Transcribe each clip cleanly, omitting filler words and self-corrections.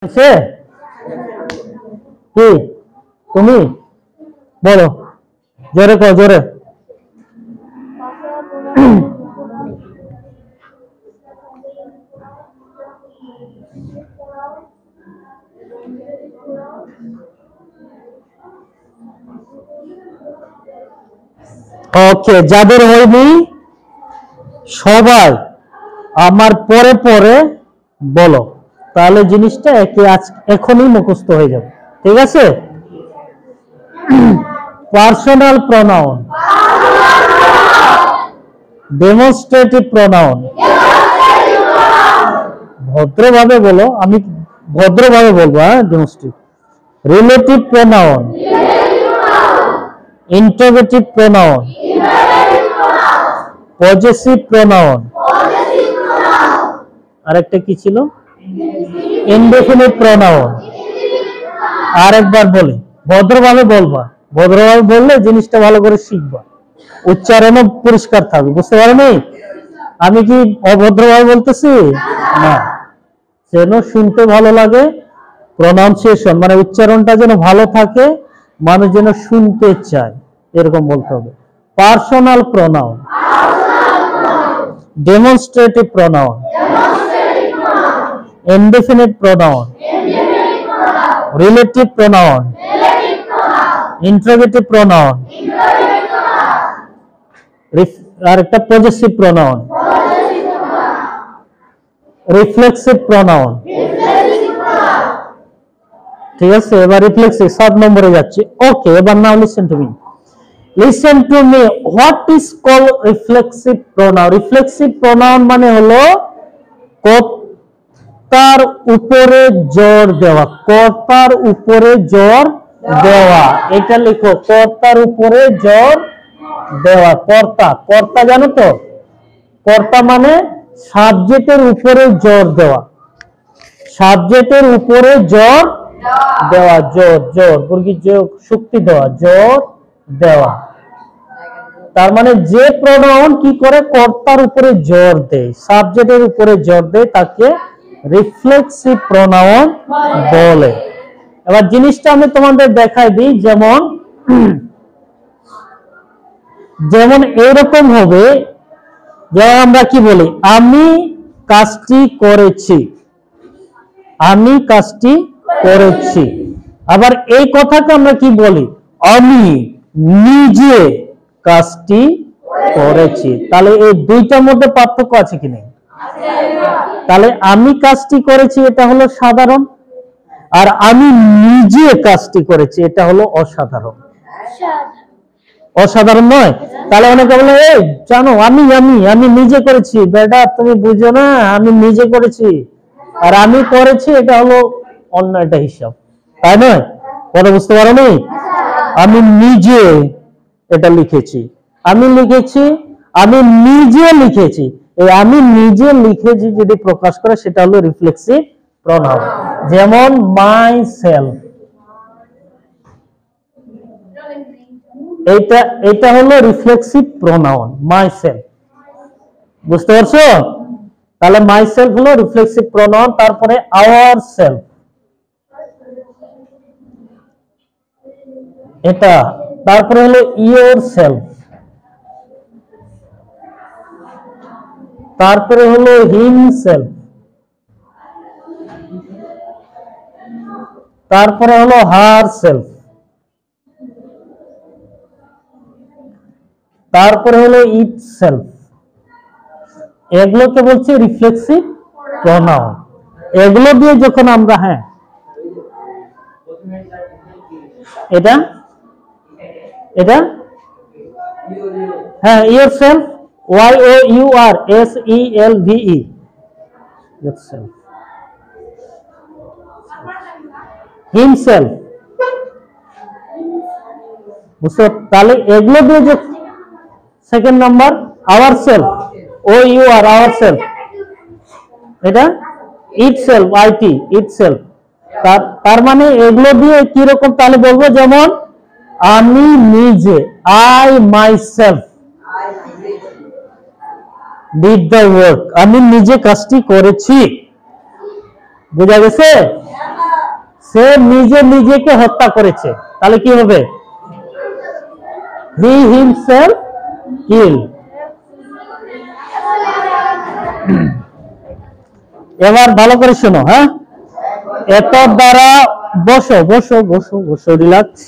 আছে কি তুমি বলো জোরে কও জোরে ওকে যাদের হয়নি সবাই আমার পরে পরে বলো তাহলে জিনিসটা এখনই মুখস্থ হয়ে যাবে ঠিক আছে পার্সোনাল প্রোনাউন ডেমনস্ট্রেটিভ প্রোনাউন ভদ্রভাবে বলো আমি ভদ্রভাবে বলবো হ্যাঁ demonstrative relative pronoun interrogative pronoun possessive pronoun আরেকটা কি ছিল ইনডেফিনিট প্রোনাউন আরেকবার বলি ভদ্রভাবে বলবা ভদ্রভাবে বললে জিনিসটা ভালো করে শিখবা উচ্চারণও পরিষ্কার থাকবে বুঝতে পারোনি আমি কি অভদ্রভাবে বলতেছি না যেন শুনতে ভালো লাগে প্রনাউন্সিয়েশন মানে উচ্চারণটা যেন ভালো থাকে মানুষ যেন শুনতে চায় এরকম বলতে হবে personal pronoun demonstrative pronoun indefinite pronoun relative pronoun interrogative pronoun আর একটা পজেসিভ প্রোনাউন রিফ্লেক্সিভ প্রোনাউন ঠিক আছে এবার রিফ্লেক্সিভ 7 নম্বরে যাচ্ছি ওকে এবার now listen to me what is called reflexive pronoun reflexive pronoun মানে হলো কর্তার উপরে জোর দেওয়া কর্তার উপরে জোর দেওয়া এটা লিখো কর্তার উপরে জোর দেওয়া কর্তা কর্তা জানো তো কর্তা মানে সাবজেক্টের উপরে জোর দেওয়া সাবজেক্টের উপরে জোর দেওয়া জোর জোর বর্গীয় জোর শক্তি দেওয়া জোর দেওয়া তার মানে যে প্রোনাউন কি করে কর্তার উপরে জোর দেয় সাবজেক্টের উপরে জোর দেয় তাকে রিফ্লেক্সিভ প্রোনাউন বলে এবার জিনিসটা আমি তোমাদের দেখাই দিই যেমন যেমন এরকম হবে যেমন আমরা কি বলি আমি কাজটি করেছি আমি কাজটি করেছি আবার এই কথাকে আমরা কি বলি আমি নিজে কাজটি করেছি তাহলে এই দুইটার মধ্যে পার্থক্য আছে কি নেই তাহলে আমি কাজটি করেছি এটা হলো সাধারণ আর আমি নিজে কাজটি করেছি এটা হলো অসাধারণ অসাধারণ নয় তাহলে অনেকে বলে এই জানো আমি আমি আমি নিজে করেছি বেটা তুমি বুঝো না আমি নিজে করেছি আর আমি করেছি এটা হলো অন্য একটা হিসাব তাই নয় কথা বুঝতে পারো নি আমি নিজে এটা লিখেছি আমি লিখেছি আমি নিজে লিখেছি এই আমি নিজে লিখেছি যদি প্রকাশ করে সেটা হলো রিফ্লেক্সিভ প্রোনাউন যেমন মাই সেলফ এটা হলো রিফ্লেক্সিভ প্রোনাউন মাই সেলফ বুঝতে পারছো তাহলে মাই সেলফ হলো রিফ্লেক্সিভ প্রোনাউন তারপরে আওয়ার সেলফ এটা তারপরে হলো ইয়োর সেলফ তারপরে হলো হিম সেলফ তারপরে হলো হার সেলফ তারপরে হলো ইট সেলফ এগুলোকে বলছি রিফ্লেক্সিভ প্রোনাউন এগুলো দিয়ে যখন আমরা হ্যাঁ এটা এটা হ্যাঁ your self YOURSELVE yourself himself বুঝছো তাহলে এগুলো দিয়ে যে second number ourself OUR ourself এটা itself IT itself তার মানে এগুলো দিয়ে কি রকম তাহলে বলবো যেমন আমি নিজে I myself did the work আমি নিজে কাজটি করেছি বুঝা গেছে সে নিজে নিজেকে হত্যা করেছে, তাহলে কি হবে? হি হিমসেলফ কিল। এবার ভালো করে শোনো, হ্যাঁ? এত দ্বারা বসো বসো বসো বসো, রিল্যাক্স।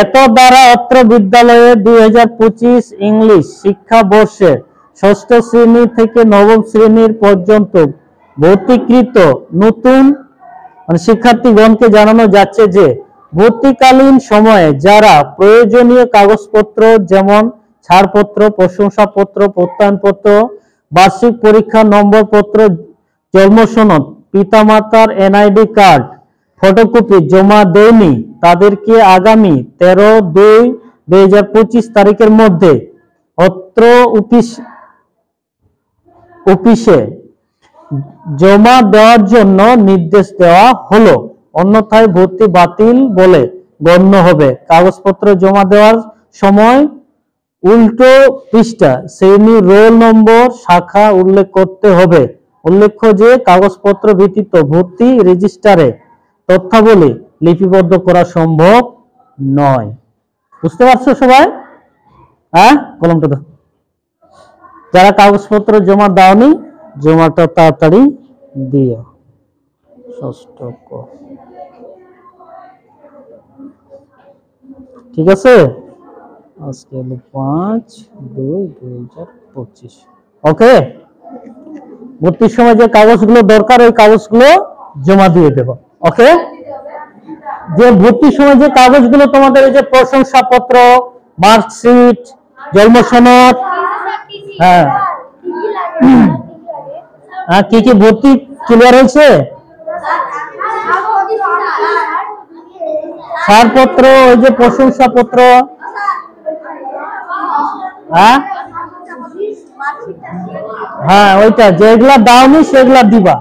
এত দ্বারা অত্র বিদ্যালয়ে 2025 ইংলিশ শিক্ষাবর্ষে ষষ্ঠ শ্রেণী থেকে নবম শ্রেণীর পর্যন্ত ভর্তিকৃত নতুন শিক্ষার্থীগণকে জানানো যাচ্ছে যে ভর্তিকালীন সময়ে যারা প্রয়োজনীয় কাগজপত্র যেমন ছাড়পত্র, প্রশংসাপত্র, প্রত্যয়নপত্র, বার্ষিক পরীক্ষার নম্বরপত্র, জন্ম সনদ, পিতামাতার এনআইডি কার্ড ফটোকপি জমা দেয়নি তাদেরকে আগামী 13/2/2025 তারিখের মধ্যে অত্র অফিসে জমা দেওয়ার জন্য নির্দেশ দেওয়া হলো, অন্যথায় ভর্তি বাতিল বলে গণ্য হবে। কাগজপত্র জমা দেওয়ার সময় উল্টো পৃষ্ঠা শ্রেণী, রোল নম্বর, শাখা উল্লেখ করতে হবে। উল্লেখ্য যে কাগজপত্র ব্যতীত ভর্তি রেজিস্টারে তথ্যাবলী লিপিবদ্ধ করা সম্ভব নয়। বুঝতে পারছো সবাই? হ্যাঁ, কলমটা দাও। যারা কাগজপত্র জমা দাওনি জমাটা তাড়াতাড়ি দিও। ষষ্ঠ ক, ঠিক আছে? আজকে হলো 5/2/2025। ওকে, ভর্তির সময় যে কাগজগুলো দরকার ওই কাগজগুলো জমা দিয়ে দেব। ওকে, যে ভর্তির সময় যে কাগজগুলো তোমাদের এই যে প্রশংসাপত্র, মার্কশিট, জন্ম সনদ, হ্যাঁ হ্যাঁ, কি কি ভর্তি ক্লিয়ার হয়েছে? ছাড়পত্র, ওই যে প্রশংসাপত্র, হ্যাঁ হ্যাঁ, ওইটা যেগুলা দাওনি সেগুলা দিবা।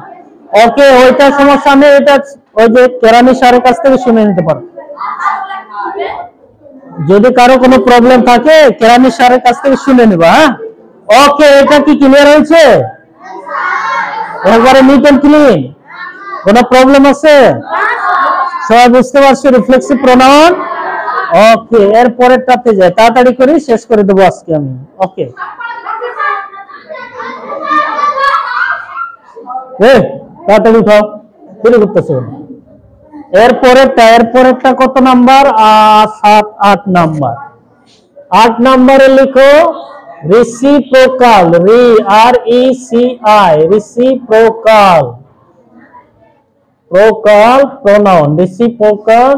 ওকে, ওইটা সমস্যা নেই, এটা ওই যে কেরানি স্যারের কাছ থেকে শুনে নিতে পারো। যদি কারো কোনো প্রবলেম থাকে কেরানি স্যারের কাছ থেকে শুনে নিবা। হ্যাঁ, ওকে, এটা কি ক্লিয়ার হয়েছে? একবারে নিট এন্ড ক্লিন। কোনো প্রবলেম আছে? সবাই বুঝতে পারছো রিফ্লেক্সিভ প্রোনাউন? ওকে, এর পরেরটাতে যাই, তাড়াতাড়ি করে শেষ করে দেবো আজকে আমি। ওকে, তাড়াতাড়ি উঠাও, দেরি করতেছো। এর পরেরটা কত নাম্বার? 7-8 নাম্বার। 8 নাম্বারে লিখো reciprocal, RECI, reciprocal pronoun, reciprocal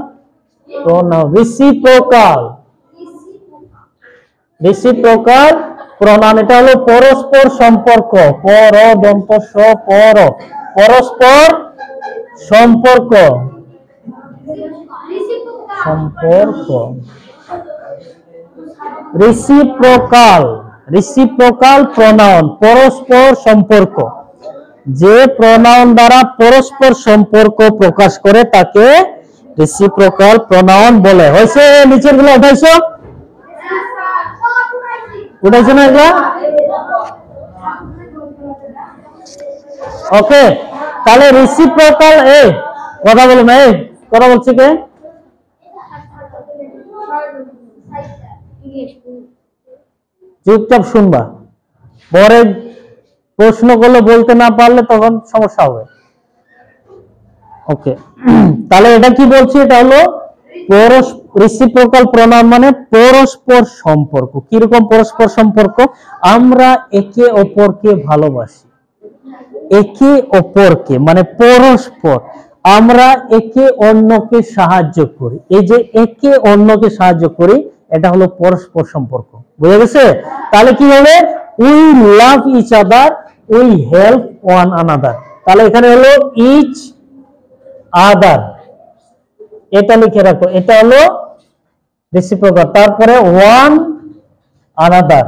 pronoun. এটা হলো পরস্পর সম্পর্ক, পরস্পর সম্পর্ক, রিসিপ্রোকাল প্রোনাউন, পরস্পর সম্পর্ক। যে প্রোনাউন দ্বারা পরস্পর সম্পর্ক প্রকাশ করে তাকে রিসিপ্রোকাল প্রোনাউন বলে। হয়েছে? নিচের গুলো উঠাইছো না এগুলা? ওকে, তাহলে রিসিপ্রোকাল, কথা বলো না, কথা বলছি কে? চুপচাপ শুনবা, পরে প্রশ্ন করলে বলতে না পারলে তখন সমস্যা হবে। ওকে, তাহলে এটা কি বলছি? এটা হলো রিসিপ্রোকাল প্রোনাউন মানে পরস্পর সম্পর্ক। কিরকম পরস্পর সম্পর্ক? আমরা একে অপরকে ভালোবাসি, একে অপরকে মানে পরস্পর, আমরা একে অন্যকে সাহায্য করি। এই যে একে অন্যকে সাহায্য করি, এটা হলো পরস্পর সম্পর্ক। বুঝা গেছে? তাহলে কি হবে? We love each other, we help one another. তাহলে এখানে হলো ইচ আদার, এটা লিখে রাখো, এটা হলো রেসিপ্রোকাল। তারপরে ওয়ান আনাদার,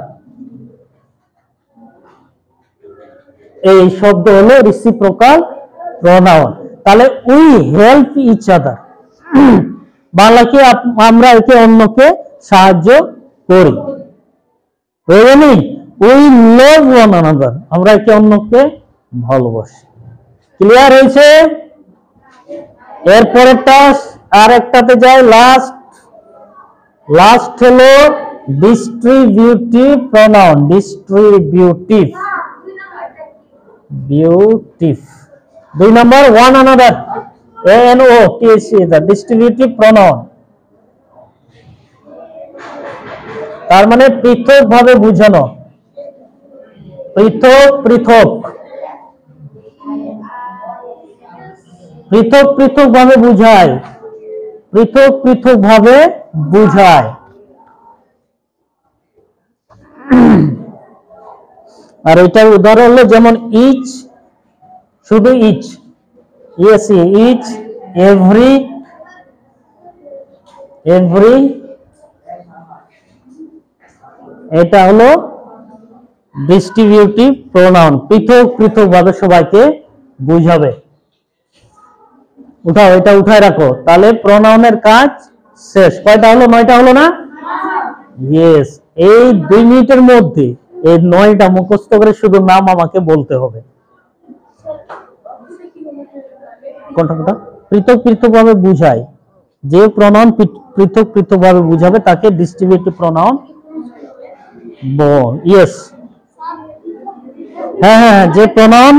এই শব্দ হলো রেসিপ্রোকাল প্রোনাউন। তাহলে উই হেল্প ইচ আদার, বাংলাকে আমরা একে অন্যকে সাহায্য করি। বুঝলেন? উই লাভ ওয়ান আনাদার, আমরা একে অন্যকে ভালোবাসি। ক্লিয়ার হয়েছে? এরপরেরটা আর একটাতে যায়, লাস্ট হলো ডিস্ট্রিবিউটিভ প্রোনাউন। ডিস্ট্রিবিউটিভ, দুই number one another, ANOTHE, the distributive pronoun। তার মানে পৃথক ভাবে বুঝানো, পৃথক পৃথক পৃথক পৃথক ভাবে বুঝায়, পৃথক পৃথক ভাবে বুঝায়। আর এটার উদাহরণ হলো যেমন ইচ, শুধু ইচ, ইচ, এভরি, এটা হলো ডিস্ট্রিবিউটিভ প্রোনাউন, পৃথক পৃথক ভাবে সবাইকে বুঝাবে। উঠাও, এটা উঠায় রাখো, তাহলে প্রোনাউনের কাজ শেষ। কয়টা হলো? 9টা হলো না? ইয়েস। এই 2 মিনিটের মধ্যে এই 9টা মুখস্থ করে শুধু নাম আমাকে বলতে হবে। কোনটা? পৃথক পৃথক ভাবে বুঝায়, যে প্রোনাউন পৃথক পৃথক ভাবে বুঝাবে তাকে ডিস্ট্রিবিউটিভ প্রোনাউন বল। ইয়েস, হ্যাঁ, যে প্রোনাউন